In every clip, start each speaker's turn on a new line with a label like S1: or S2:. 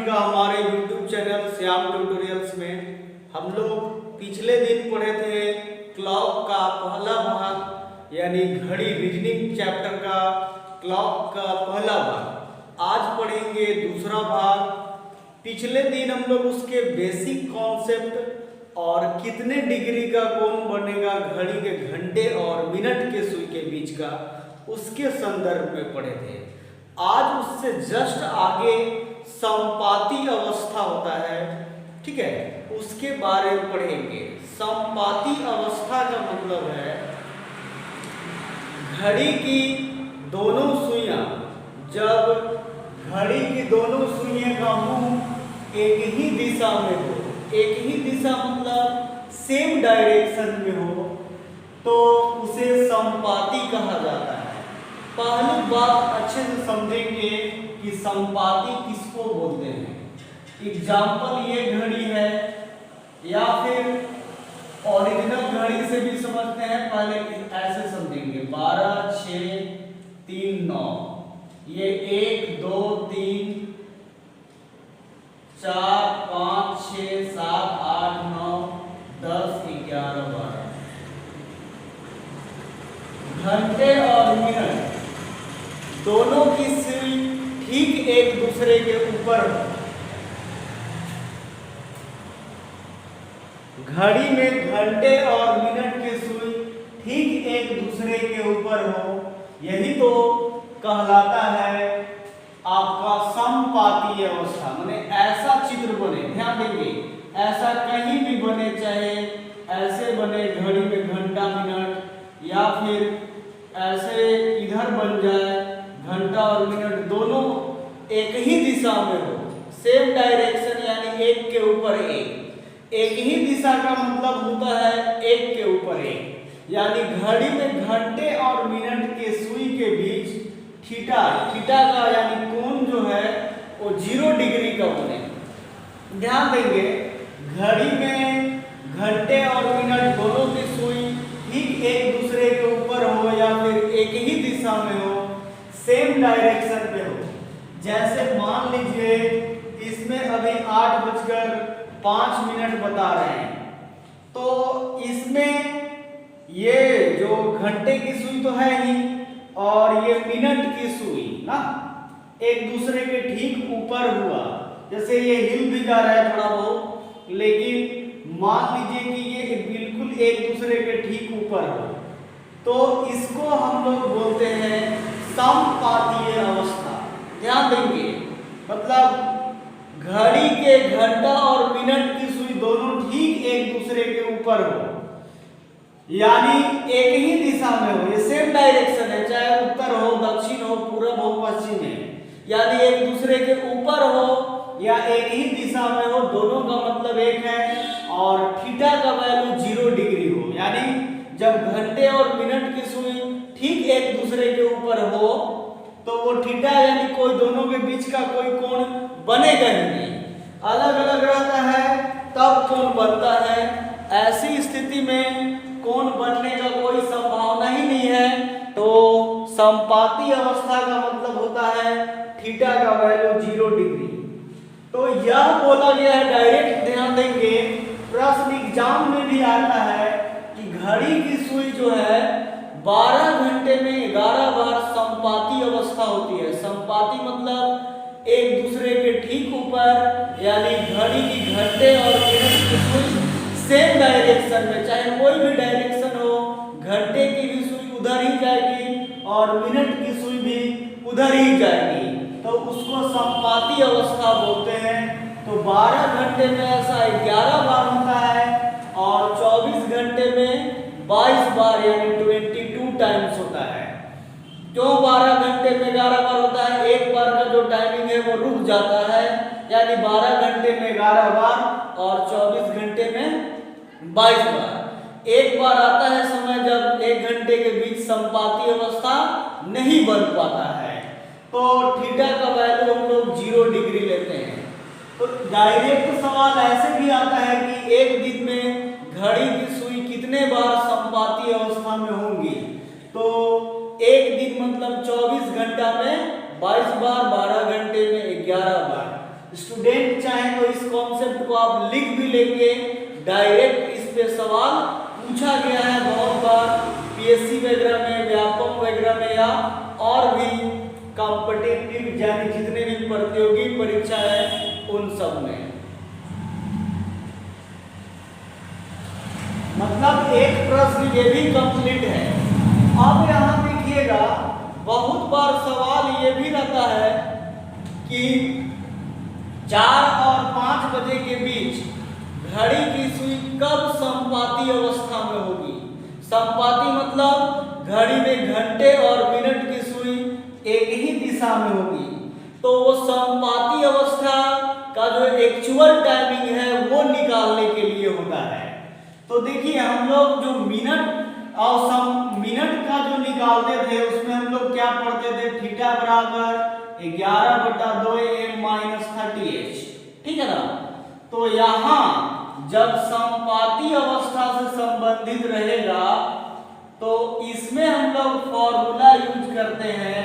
S1: का हमारे YouTube channel Shyam tutorials में हम लोग पिछले दिन पढ़े थे क्लॉक का पहला भाग यानी घड़ी रीजनिंग चैप्टर का क्लॉक का पहला भाग। आज पढ़ेंगे दूसरा भाग। पिछले दिन हम लोग उसके बेसिक कॉन्सेप्ट और कितने डिग्री का कोण बनेगा घड़ी के घंटे और मिनट के सुई के बीच का उसके संदर्भ में पढ़े थे। आज उससे जस्ट आगे समपाती अवस्था होता है, ठीक है, उसके बारे में पढ़ेंगे। समपाती अवस्था का मतलब है घड़ी की दोनों सुइयां, जब घड़ी की दोनों सुइयां का मुंह एक ही दिशा में हो, एक ही दिशा मतलब सेम डायरेक्शन में हो, तो उसे समपाती कहा जाता है। पहली बात अच्छे से समझेंगे कि समपाती किसको बोलते हैं। एग्जाम्पल ये घड़ी है या फिर ओरिजिनल घड़ी से भी समझते हैं, पहले ऐसे समझेंगे 12 6 3 9, ये 1 2 3 4 5 6 7 8 9 10 11 12। घंटे और मिनट दोनों की सुई ठीक एक दूसरे के ऊपर हो। घड़ी में घंटे और मिनट की सुई ठीक एक दूसरे के ऊपर हो, यही तो कहलाता है आपका समपाती अवस्था। माने ऐसा चित्र बने, ध्यान देंगे, ऐसा कहीं भी बने, चाहे ऐसे बने घड़ी में घंटा मिनट, या फिर ऐसे इधर बन जाए घंटा और मिनट, दोनों एक ही दिशा में हो, सेम डायरेक्शन यानी एक के ऊपर एक ही दिशा का मतलब होता है एक के ऊपर एक, यानी घड़ी में घंटे और मिनट के सुई के बीच थीटा का यानी कोण जो है वो 0 डिग्री का बने। ध्यान देंगे, घड़ी में घंटे और मिनट दोनों की सुई ठीक एक दूसरे के ऊपर हो या फिर एक ही दिशा में हो, सेम डायरेक्शन पे हो। जैसे मान लीजिए इसमें अभी 8:05 बता रहे हैं, तो इसमें ये जो घंटे की सुई तो है ही और ये मिनट की सुई ना एक दूसरे के ठीक ऊपर हुआ। जैसे ये हिल भी जा रहा है थोड़ा बहुत, लेकिन मान लीजिए कि ये बिल्कुल एक दूसरे के ठीक ऊपर हो, तो इसको हम लोग बोलते हैं समपातीय अवस्था। ध्यान देंगे, मतलब घड़ी के घंटा और मिनट की सुई दोनों ठीक एक दूसरे के ऊपर हो, यानी एक ही दिशा में हो, ये सेम डायरेक्शन है, चाहे उत्तर हो दक्षिण हो पूरब हो पश्चिम है, यानी एक दूसरे के ऊपर हो या एक ही दिशा में हो, दोनों का मतलब एक है। और थीटा का वैल्यू 0 डिग्री हो, यानी जब घंटे और मिनट की सुई ठीक एक दूसरे के ऊपर हो तो वो थीटा यानी कोई दोनों के बीच का कोई कोण बनेगा ही नहीं, अलग अलग रहता है तब कोण बनता है। ऐसी स्थिति में कोण बनने का कोई संभावना ही नहीं है, तो समपाती अवस्था का मतलब होता है थीटा का वैल्यू 0 डिग्री। तो यह बोला गया है, डायरेक्ट ध्यान देंगे, प्रश्न एग्जाम में भी आता है कि घड़ी की सुई जो है 12 घंटे में 11 बार समपाती अवस्था होती है। समपाती मतलब एक दूसरे के ठीक ऊपर, यानी घड़ी की घंटे और मिनट की सुई सेम डायरेक्शन में, चाहे कोई भी डायरेक्शन हो, घंटे की भी सुई उधर ही जाएगी और मिनट की सुई भी उधर ही जाएगी, तो उसको समपाती अवस्था बोलते हैं। तो 12 घंटे में ऐसा 11 बार होता है और 24 घंटे में 22 बार यानी 22 टाइम्स होता है। क्यों 12 घंटे में 11 बार होता है? एक बार का जो टाइमिंग है वो रुक जाता है, यानी 12 घंटे में 11 बार और 24 घंटे में 22 बार। एक बार आता है समय जब 1 घंटे के बीच समपाती अवस्था नहीं बन पाता है, तो थीटा का वैल्यू हम लोग 0 डिग्री लेते हैं। तो डायरेक्ट सवाल ऐसे भी आता है कि एक दिन में घड़ी की सुई कितने बार समपाती अवस्था में होंगी, तो एक दिन मतलब 24 घंटा में 22 बार, 12 घंटे में 11 बार, स्टूडेंट चाहे तो इस कॉन्सेप्ट को आप लिख भी लेंगे, डायरेक्ट इस पे सवाल पूछा गया है बहुत बार पीएससी वगैरह में, व्यापम वगैरह में, या और भी कॉम्पिटिटिव यानी जितने भी प्रतियोगी परीक्षा है उन सब में। मतलब एक प्रश्न ये भी कंप्लीट है। अब यहाँ देखिएगा बहुत बार सवाल ये भी रहता है कि 4 और 5 बजे के बीच घड़ी की सुई कब संपाती अवस्था में होगी। संपाती मतलब घड़ी में घंटे और मिनट की सुई एक ही दिशा में होगी, तो वो संपाती अवस्था का जो एक्चुअल टाइमिंग है वो निकालने के लिए होता है। तो देखिए हम लोग जो मिनट और मिनट का जो निकालते थे उसमें हम लोग क्या पढ़ते थे, थीटा बराबर 11/2 m-30h, ठीक है ना। तो यहाँ जब संपाती अवस्था से संबंधित रहेगा तो इसमें हम लोग फॉर्मूला यूज करते हैं,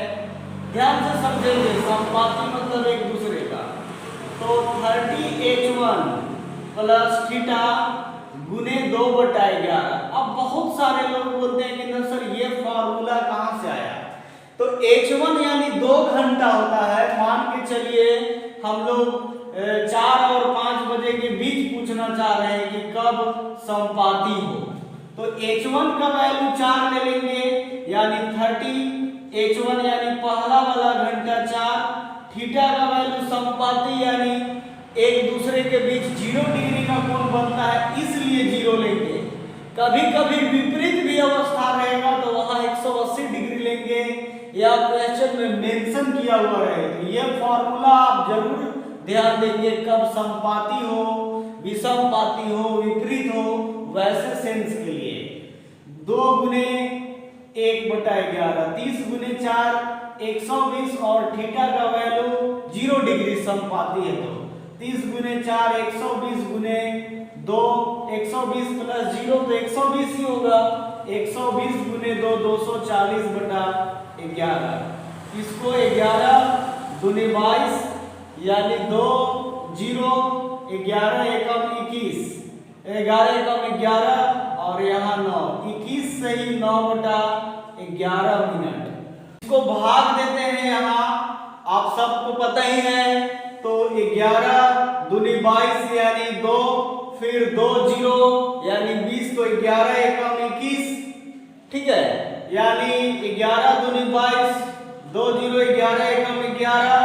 S1: ध्यान से समझेंगे। संपाती मतलब एक दूसरे का, तो 30h1 प्लस थीटा गुने 2/11। अब बहुत सारे लोग बोलते हैं कि ना सर ये फॉर्मूला कहाँ से आया। तो h1 यानी 2 घंटा होता है, मान के चलिए हम लोग 4 और 5 बजे के बीच पूछना चाह रहे हैं कि कब संपाती हो, तो h1 का वैल्यू 4 ले लेंगे यानी 30h1 यानी पहला वाला घंटा 4, थीटा का वैल्यू संपाती यानी एक दूसरे के बीच 0 डिग्री का कोण बनता है इसलिए 0 लेंगे। कभी कभी विपरीत भी अवस्था रहेगा तो वहां 180 डिग्री लेंगे, या क्वेश्चन में मेंशन किया हुआ रहे तो ये फॉर्मूला आप जरूर ध्यान देंगे। कब संपाती हो, विषमपाती हो, विपरीत हो, वैसे सेंस के लिए 2 गुने 1/11, 30 गुने 4 120 और थीटा का वैल्यू 0 डिग्री संपाती है, तो 30 गुने 4 120 गुने 2 120 प्लस 0 तो 120 ही होगा, 120 गुने 2 240/11। इसको 11 दूनी 22 यानी 2 0 11 एकम 21, 11 एकम 11 और यहाँ 9, 21 सही 9/11 मिनट। इसको भाग देते हैं, यहाँ आप सबको पता ही है, तो 11 दूनी 22 यानी 2, फिर 2 0 यानी 20, तो 11 एकम 21, ठीक है, यानी 11 दूनी 22 2 0 11 एकम 11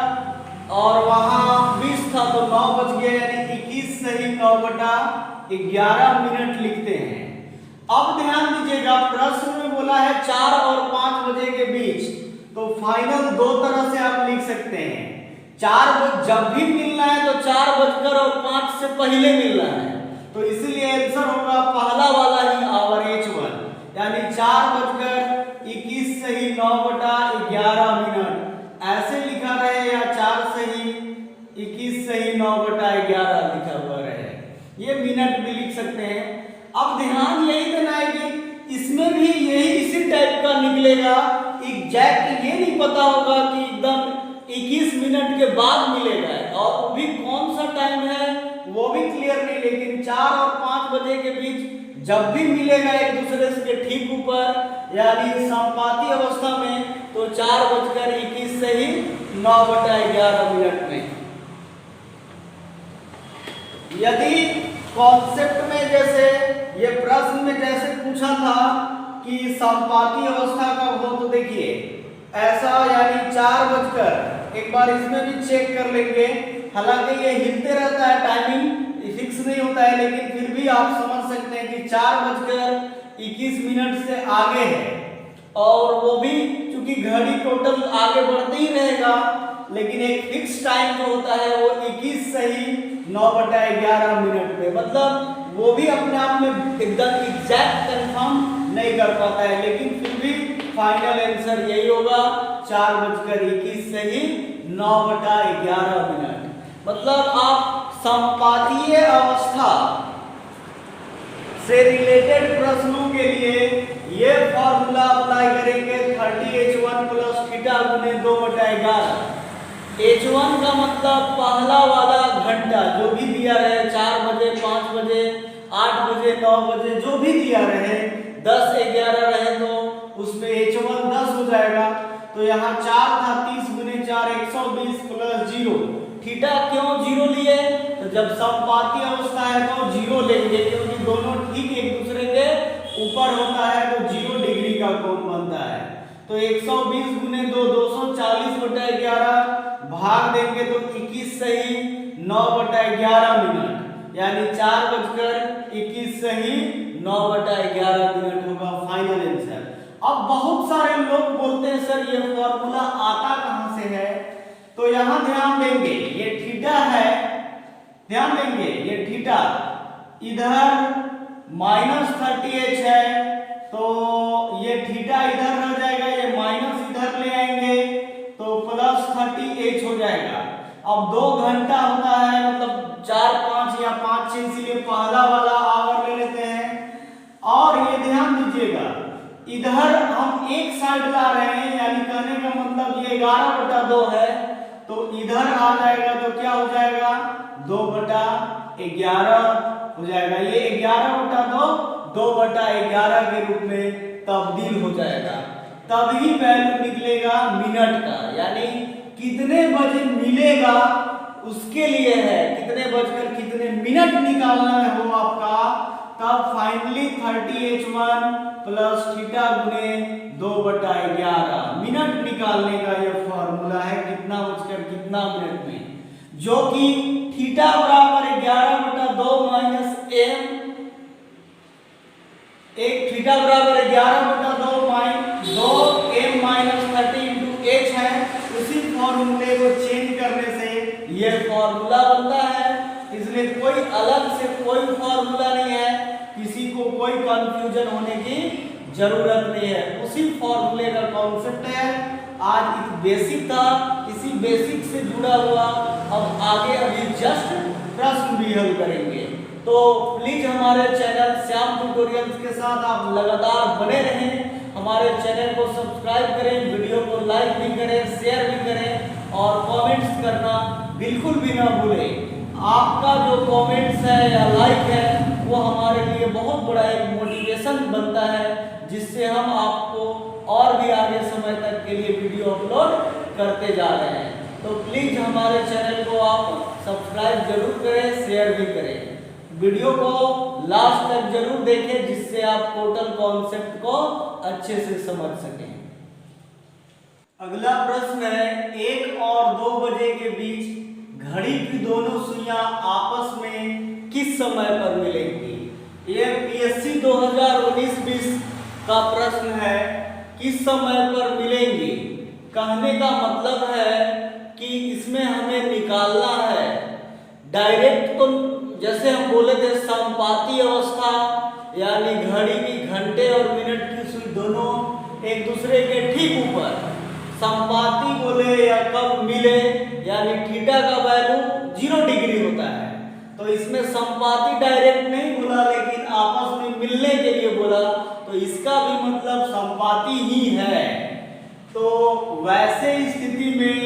S1: और वहां 20 था तो 9 बच गया यानी 21 सही 9/11 मिनट लिखते हैं। अब ध्यान दीजिएगा प्रश्न में बोला है 4 और 5 बजे के बीच, तो फाइनल 2 तरह से आप लिख सकते हैं। 4 जब भी मिलना है तो 4:05 से पहले मिलना है, तो इसीलिए आंसर होगा पहला वाला ही आवर h1 यानी 4:21 सही 9/11 मिनट, ऐसे लिखा रहे या 4 सही 21 सही 9/11 लिखा हुआ रहे, ये मिनट भी लिख सकते हैं। अब ध्यान यही देना है कि इसमें भी यही इसी टाइप का निकलेगा, एग्जैक्ट ये नहीं पता होगा कि एकदम 21 मिनट के बाद मिलेगा और वो भी कौन सा टाइम है वो भी क्लियर नहीं, लेकिन 4 और 5 बजे के बीच जब भी मिलेगा एक दूसरे के ठीक ऊपर यानी संपाती अवस्था में, तो 4:21 से ही 9/11 मिनट में। यदि कॉन्सेप्ट में जैसे ये प्रश्न में जैसे पूछा था कि संपाती अवस्था कब हो, तो देखिए ऐसा यानी 4 बजकर, एक बार इसमें भी चेक कर लेंगे, हालांकि ये हिलते रहता है, टाइमिंग फिक्स नहीं होता है, लेकिन फिर भी आप समझ सकते हैं कि 4:21 मिनट से आगे है और वो भी क्योंकि घड़ी टोटल आगे बढ़ते ही रहेगा, लेकिन एक फिक्स टाइम जो होता है वो 21 सही 9/11 मिनट पे, मतलब वो भी अपने आप में एकदम एग्जैक्ट कंफर्म नहीं कर पाता है, लेकिन फिर भी फाइनल आंसर यही होगा 4:21 से ही 9/11 मिनट। मतलब आप संपातीय अवस्था से रिलेटेड प्रश्नों के लिए ये फॉर्मूला अप्लाई करेंगे 30h1 प्लस थीटा गुने 2/11। H1 का मतलब पहला वाला घंटा जो भी दिया रहे, 4 बजे, 5 बजे, 8 बजे, 9 बजे, जो भी दिया रहे, 10, 11 रहे तो उसमें H1 10 हो जाएगा। तो यहाँ 4 था, 30 गुने 4 120 प्लस 0। थीटा क्यों 0 लिए? तो जब समपाती अवस्था है तो 0 लेंगे, क्योंकि दोनों ठीक एक दूसरे के ऊपर होता है तो 0 डिग्री का कोण बनता है। तो 120 गुने 2 240/11 भाग देंगे तो 21 सही 9/11 मिनट, यानी 4:21 सही 9/11 मिनट होगा फाइनल आंसर। अब बहुत सारे लोग बोलते हैं सर ये फॉर्मूला आता कहां से है? तो यहां ध्यान देंगे, ये थीटा है, ध्यान देंगे ये थीटा, इधर -30h है तो ये थीटा इधर रह जाएगा, ये माइनस इधर ले आएंगे तो +30h हो जाएगा। अब 2 घंटा होता है, मतलब 4, 5 या 5, 6, इसीलिए पहला वाला आवर ले लेते हैं। और ये ध्यान दीजिएगा, इधर हम एक साइड ला रहे हैं, यानी कहने का मतलब ये 11/2 है, तो इधर आ जाएगा तो क्या हो जाएगा 2/11 हो जाएगा। ये 11/2 2/11 के रूप में तब्दील हो जाएगा। तभी वैल्यू निकलेगा मिनट का, यानी कितने बजे मिलेगा उसके लिए है, कितने बजकर कितने मिनट निकालना है वो आपका, तब फाइनली 30h1 प्लस थीटा गुने 2/11 मिनट निकालने का यह फॉर्मूला है, कितना बजकर कितना मिनट में, जो कि थीटा बराबर 11/2 माइनस m, एक थीटा बराबर 11/2 m माइनस 30 इंटू h है। उसी फॉर्मूले को चेंज करने से ये फॉर्मूला बनता है, इसलिए कोई अलग से कोई फॉर्मूला नहीं है, किसी को कोई कंफ्यूजन होने की जरूरत नहीं है, उसी फॉर्मूले का कॉन्सेप्ट है। आज एक बेसिक था, इसी बेसिक से जुड़ा हुआ अब आगे अभी जस्ट प्रश्न भी हल करेंगे। तो प्लीज हमारे चैनल श्याम ट्यूटोरियल्स के साथ आप लगातार बने रहें, हमारे चैनल को सब्सक्राइब करें, वीडियो को लाइक भी करें, शेयर भी करें और कमेंट्स करना बिल्कुल भी ना भूलें। आपका जो कमेंट्स है या लाइक है वो हमारे लिए बहुत बड़ा एक मोटिवेशन बनता है, जिससे हम आपको और भी आगे समय तक के लिए वीडियो अपलोड करते जा रहे हैं। तो प्लीज हमारे चैनल को आप सब्सक्राइब जरूर करें, शेयर भी करें, वीडियो को लास्ट तक जरूर देखें, जिससे आप टोटल कॉन्सेप्ट को अच्छे से समझ सकें। अगला प्रश्न है, 1 और 2 बजे के बीच घड़ी की दोनों सुइयां आपस में किस समय पर मिलेंगी? यह पीएससी 2019-20 का प्रश्न है, किस समय पर मिलेंगी। कहने का मतलब है कि इसमें हमें निकालना है डायरेक्ट, तो जैसे हम बोले थे समपाती अवस्था, यानी घड़ी की घंटे और मिनट की सुई दोनों एक दूसरे के ठीक ऊपर, समपाती बोले या कब मिले, यानी थीटा का वैल्यू 0 डिग्री होता है। तो इसमें समपाती डायरेक्ट नहीं बोला, लेकिन आपस में मिलने के लिए बोला, तो इसका भी मतलब समपाती ही है। तो वैसे स्थिति में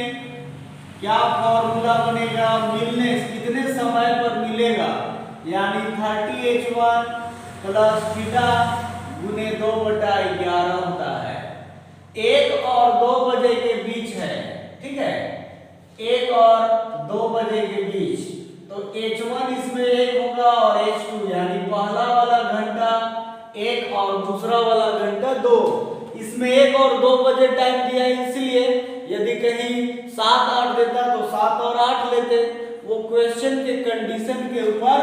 S1: क्या फॉर्मूला बनेगा, मिलने कितने समय पर मिलेगा, यानी 30h1 प्लस थीटा गुने 2/11 होता है। 1 और 2 बजे के बीच है, ठीक है, 1 और 2 बजे के बीच, तो H1 इसमें 1 होगा और H2, यानी पहला वाला घंटा 1 और दूसरा वाला घंटा 2। इसमें 1 और 2 बजे टाइम दिया है, इसलिए यदि कहीं 7, 8 देता तो 7 और 8 लेते, वो क्वेश्चन के कंडीशन के ऊपर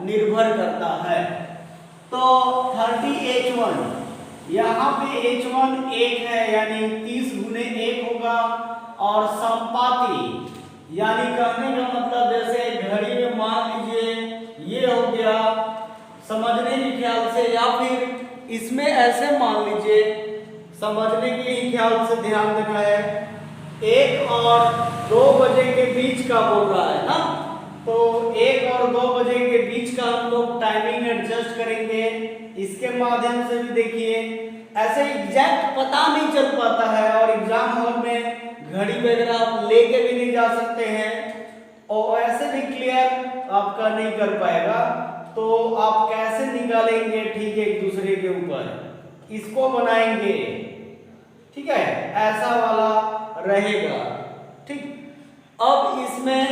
S1: निर्भर करता है। तो 30h1, यहाँ पे H1 1 है, यानी 30 गुने 1 होगा, और समपाती यानी कहने का मतलब जैसे घड़ी में मान लीजिए ये हो गया, समझने के ख्याल से, या फिर इसमें ऐसे मान लीजिए, समझने के लिए ख्याल से ध्यान देना है, 1 और 2 बजे के बीच का बोल रहा है ना, तो 1 और 2 बजे के बीच का हम लोग टाइमिंग एडजस्ट करेंगे। इसके माध्यम से भी देखिए, ऐसे एग्जैक्ट पता नहीं चल पाता है, और एग्जाम हॉल में घड़ी वगैरह आप लेके भी नहीं जा सकते हैं और ऐसे भी क्लियर आपका नहीं कर पाएगा, तो आप कैसे निकालेंगे ठीक एक दूसरे के ऊपर, इसको बनाएंगे, ठीक है, ऐसा वाला रहेगा। ठीक, अब इसमें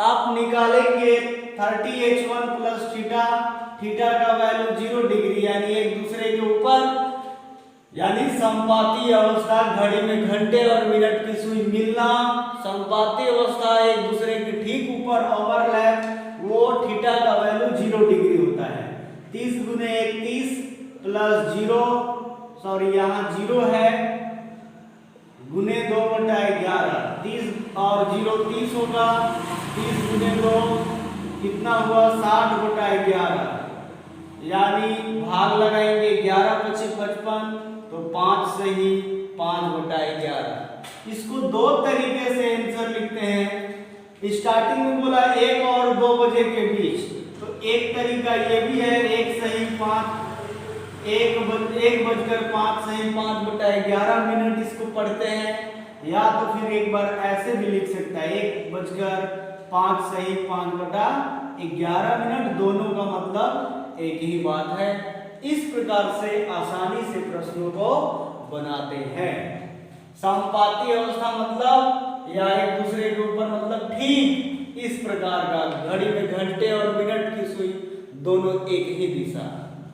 S1: आप निकालेंगे 30h1 प्लस थीटा, थीटा का वैल्यू 0 डिग्री यानी एक दूसरे के ऊपर, यानी संपाती अवस्था घड़ी में घंटे और मिनट की सुई मिलना, संपाती अवस्था एक दूसरे के ठीक ऊपर ओवरलैप, वो थीटा का वैल्यू 0 डिग्री होता है। 30 गुने 1 30 प्लस 0, सॉरी यहाँ 0 है, गुने 2/11, 30 और 0 30 होगा, 30 गुने 2 कितना हुआ 60/11, यानी भाग लगाएंगे 11 25 55, तो 5 से ही 5/11। इसको दो तरीके से आंसर लिखते हैं। स्टार्टिंग में बोला 1 और 2 बजे के बीच, तो एक तरीका ये भी है, 1 सही 5, 1:05 सही 5/11 मिनट इसको पढ़ते हैं, या तो फिर एक बार ऐसे भी लिख सकता है 1:05 सही 5/11 मिनट, दोनों का मतलब एक ही बात है। इस प्रकार से आसानी से प्रश्नों को बनाते हैं। संपाती अवस्था मतलब या एक दूसरे के ऊपर मतलब ठीक इस प्रकार का, घड़ी में घंटे और मिनट की सुई दोनों एक ही दिशा,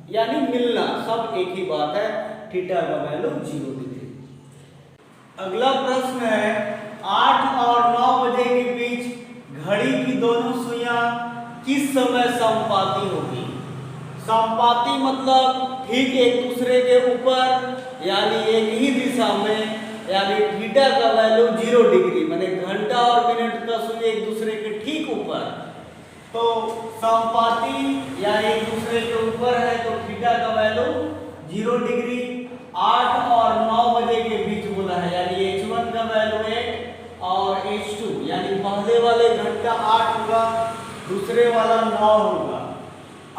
S1: यानी मिलना, सब एक ही बात है, थीटा का वैल्यू 0 डिग्री। अगला प्रश्न है 8 और 9 बजे के बीच घड़ी की दोनों सुइयां किस समय संपाती होगी। संपाती मतलब ठीक एक दूसरे के ऊपर, यानी एक ही दिशा में, यानी थीटा का वैल्यू 0 डिग्री, माने घंटा और मिनट का सुई एक दूसरे के ठीक ऊपर, तो संपाती या एक दूसरे के ऊपर है तो थीटा का वैल्यू 0 डिग्री। 8 और 9 बजे के बीच बोला है, यानी h1 का वैल्यू 8 और h2, यानी पहले वाले घंटा 8 होगा, दूसरे वाला 9 होगा।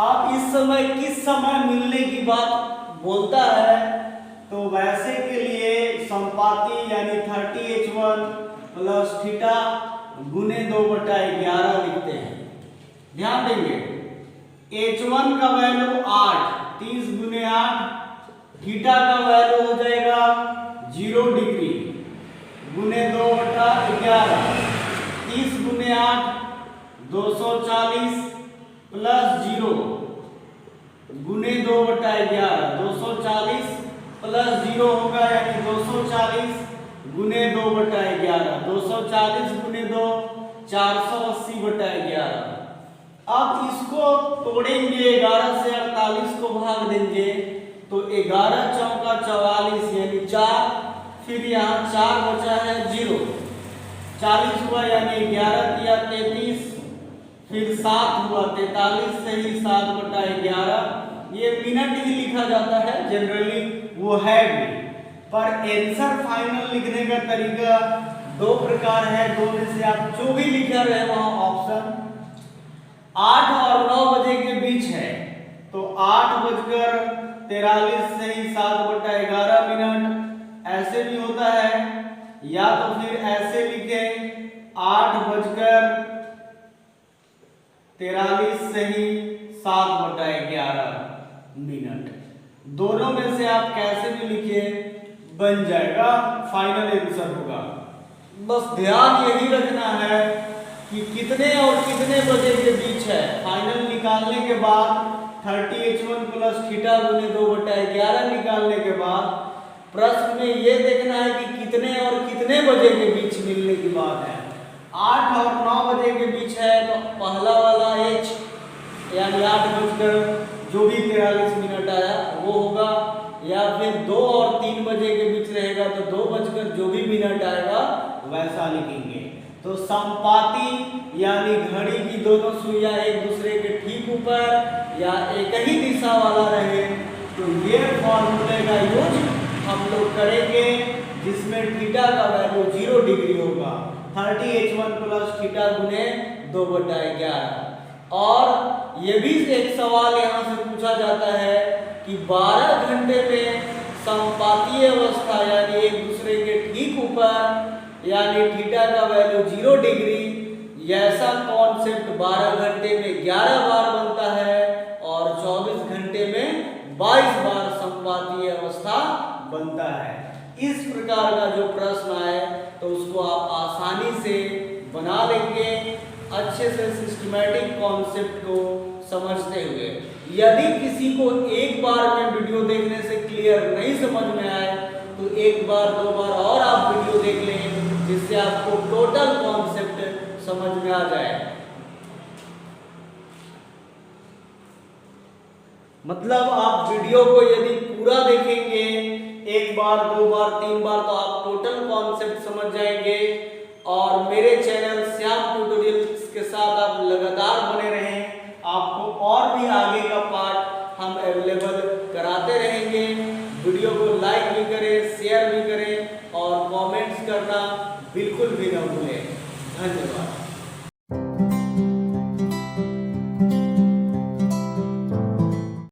S1: अब इस समय किस समय मिलने की बात बोलता है, तो वैसे के लिए संपाती यानी 30h1 प्लस थीटा गुने 2/11 लिखते हैं। ध्यान देंगे h1 का वैल्यू 8, 30 गुने 8, थीटा का वैल्यू हो जाएगा 0 डिग्री गुने 2/11, 30 गुने 8 240 प्लस 0 गुने 2/11, 240 प्लस 0 होगा, यानी 240 गुने 2/11, 240 गुने 2 480/11। अब इसको तोड़ेंगे, 11 से 48 को भाग देंगे, तो 11 चौका 44 यानी 4, फिर यहाँ 4 बचा है 0, 40 हुआ यानी 11 किया 33, फिर 7 हुआ 43 से ही 7/11। ये मिनट ही लिखा जाता है जनरली, वो है भी, पर आंसर फाइनल लिखने का तरीका दो प्रकार है, दो में से आप जो भी लिख रहे हैं वहां ऑप्शन। 8 और 9 बजे के बीच है, तो 8:43 से ही 7/11 मिनट, ऐसे भी होता है, या तो फिर ऐसे लिखे 8:43 से ही 7/11 मिनट, दोनों में से आप कैसे भी लिखिए बन जाएगा, फाइनल आंसर होगा। बस ध्यान यही रखना है कि कितने और कितने बजे के बीच है। फाइनल निकालने के बाद 30h1 प्लस थीटा गुने 2/11 निकालने के बाद प्रश्न में ये देखना है कि कितने और कितने बजे के बीच मिलने की बात है। 8 और 9 बजे के बीच है तो पहला वाला h यानी 8 जो भी 43 मिनट आया वो होगा, या फिर 2 और 3 बजे के बीच रहेगा तो 2 जो भी मिनट आएगा वैसा लिखेंगे। तो संपाती यानी घड़ी की दोनों सुइयां एक दूसरे के ठीक ऊपर या एक ही दिशा वाला रहे, तो ये फॉर्मूले का यूज हम लोग करेंगे, जिसमें थीटा का वैल्यू 0 डिग्री होगा, 30h1 प्लस थीटा गुने 2/11। और ये भी एक सवाल यहाँ से पूछा जाता है कि 12 घंटे में संपातीय अवस्था यानी एक दूसरे के ठीक ऊपर यानी थीटा का वैल्यू 0 डिग्री, ऐसा कॉन्सेप्ट 12 घंटे में 11 बार बनता है और 24 घंटे में 22 बार संपातीय अवस्था बनता है। इस प्रकार का जो प्रश्न आए तो उसको आप आसानी से बना लेंगे, अच्छे से सिस्टमैटिक कॉन्सेप्ट को समझते हुए। यदि किसी को एक बार में वीडियो देखने से क्लियर नहीं समझ में आए तो एक बार दो बार और आप वीडियो देख लें, जिससे आपको टोटल कॉन्सेप्ट समझ में आ जाए। मतलब आप वीडियो को यदि पूरा देखेंगे एक बार दो बार तीन बार तो आप टोटल कॉन्सेप्ट समझ जाएंगे। और मेरे चैनल श्याम ट्यूटोरियल्स के साथ आप लगातार बने रहें, आपको और भी आगे का पार्ट हम अवेलेबल कराते रहेंगे। वीडियो को लाइक भी करें, शेयर भी करें और कमेंट्स करना बिल्कुल भी न भूलें। धन्यवाद।